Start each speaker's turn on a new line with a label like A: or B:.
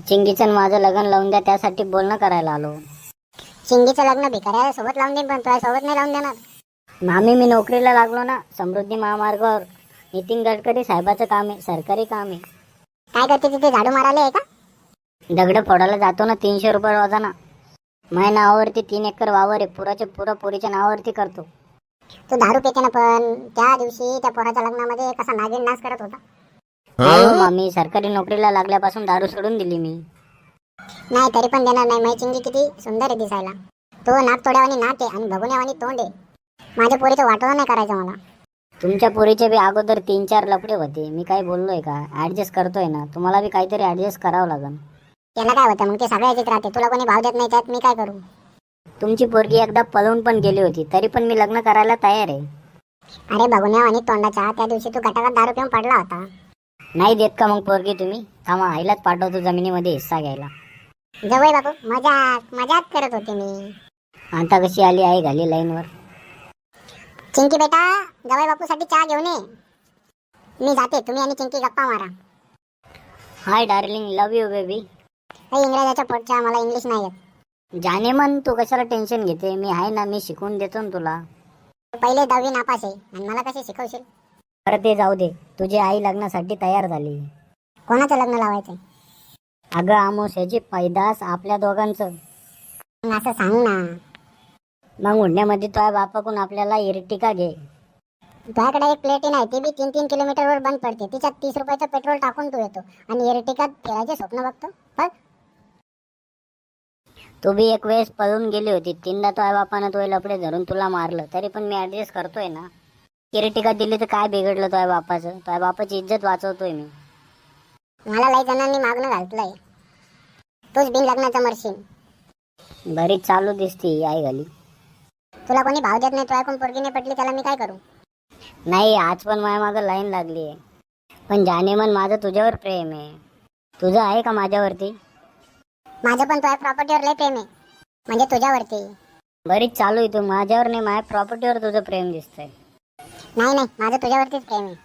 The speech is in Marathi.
A: चिंगीचं माझं लग्न लावून द्या, त्यासाठी बोलणं करायला आलो.
B: चिंगीचं लग्न भिकाऱ्या सोबत लावून देईन, पण तुझ्या सोबत नाही लावून देणार.
A: मामी, मी नोकरीला लागलो ना, समृद्धी महामार्गावर. नितीन गडकरी साहेबाचं काम आहे, सरकारी काम आहे.
B: काय करते तिथे, झाडू मारायला आहे का?
A: दगड फोडायला जातो ना, 300 रुपये रोजाना. माझ्या नावावरती 3 एकर वावर आहे, पुराचे पुरा पोरीच्या नावावरती करतो.
B: तू दारू पिते ना, पण त्या दिवशी त्या पोराच्या लग्नामध्ये कसा नागिन नाच करत होता.
A: नाही हो मामी, सरकारी नोकरीला लागल्यापासून दारू सोडून दिली मी.
B: नाही तरी पण देणार नाही. माझी चिंगी किती सुंदर आहे दिसायला. तो नाक तोड्यावानी नाक आहे आणि भगुन्यावानी तोंड आहे. माझ्या पोरीचं वाटोळं नाही करायचं मला.
A: तुमच्या पोरीचे बी अगोदर 3-4 लफडे होते, मी काय बोललोय का? ऍडजस्ट करतोय ना, तुम्हाला बी काहीतरी ऍडजस्ट करावं लागेल.
B: त्याला काय होतं मग, ते सगळ्या याच्यात राहते. तुला कोणी भाव देत नाही, त्यात मी काय करू?
A: तुमची पोरगी एकदा पळून पण गेली होती, तरी पण मी लग्न करायला तयार आहे.
B: अरे भगुन्यावानी तोंडाचा, त्या दिवशी तू गटागट दारू पिऊन पडला होता.
A: नाही देत का मग पोरगी तुम्ही? थांबा, आईलाच पाठवतो जमिनीमध्ये हिस्सा घ्यायला.
B: जवळ बापू, मजाक मजाक करत होते मी.
A: आता कशी आली आई घाली लाईनवर.
B: चिंकी बेटा, जवळ बापूसाठी चहा घेऊन ये. मी जाते, तुम्ही आणि चिंकी गप्पा मारा.
A: Hi darling, love you baby.
B: काही इंग्रजाच्या पोटच्या, मला इंग्लिश नाही येत.
A: जाने मन, तू कशाला टेन्शन घेते? मी आहे ना, मी शिकवून देतो ना तुला.
B: पहिले 10वी नापास आहे आणि मला कसे शिकवशील?
A: बरं ते जाऊ दे, तुझी आई लग्नासाठी तयार झाली.
B: कोणाचं लग्न लावायचंय?
A: अगं आमोशाची पैदास आपल्या दोघांचं.
B: मग असं सांग ना.
A: मग उडण्यामध्ये तुझ्या बापाकडून आपल्याला इर्टिका घे.
B: तुझ्याकडे एक प्लेटी नाही, ती बी 3-3 किलोमीटरवर बंद पडते. तिच्यात 30 रुपयाचं पेट्रोल टाकून तू येतो आणि इर्टिकात फिरायचे स्वप्न बघतो. बघ,
A: तू बी एक वेळेस पळून गेली होती, 3दा तुझ्या बापानं तुझे लपडे धरून तुला मारलं, तरी पण मी ऍडजस्ट करतोय ना. इर्टिका दिली तर काय बिघडलं तुझ्या बापाचं? तुझ्या बापाची इज्जत वाचवतोय मी.
B: मला लई जणांनी मागणं घातलंय. तूच बिन लग्नाचं मरशील.
A: बरीच चालू दिसती आई घाली.
B: तुला कोणी भाव देत नाही, तुला कोण पोरगीने पटली, त्याला मी काय करू?
A: नाही, आज पण माझ्या मागं लाईन लागली आहे. पण जाने मन, माझं तुझ्यावर प्रेम आहे. तुझं आहे का माझ्यावरती?
B: माझं पण तुझ्या प्रॉपर्टीवर लय प्रेम आहे, म्हणजे तुझ्यावरती.
A: बरीच चालू आहे तू. माझ्यावर नाही, माझ्या प्रॉपर्टीवर तुझं प्रेम दिसतंय.
B: नाही नाही, माझं तुझ्यावरतीच प्रेम आहे.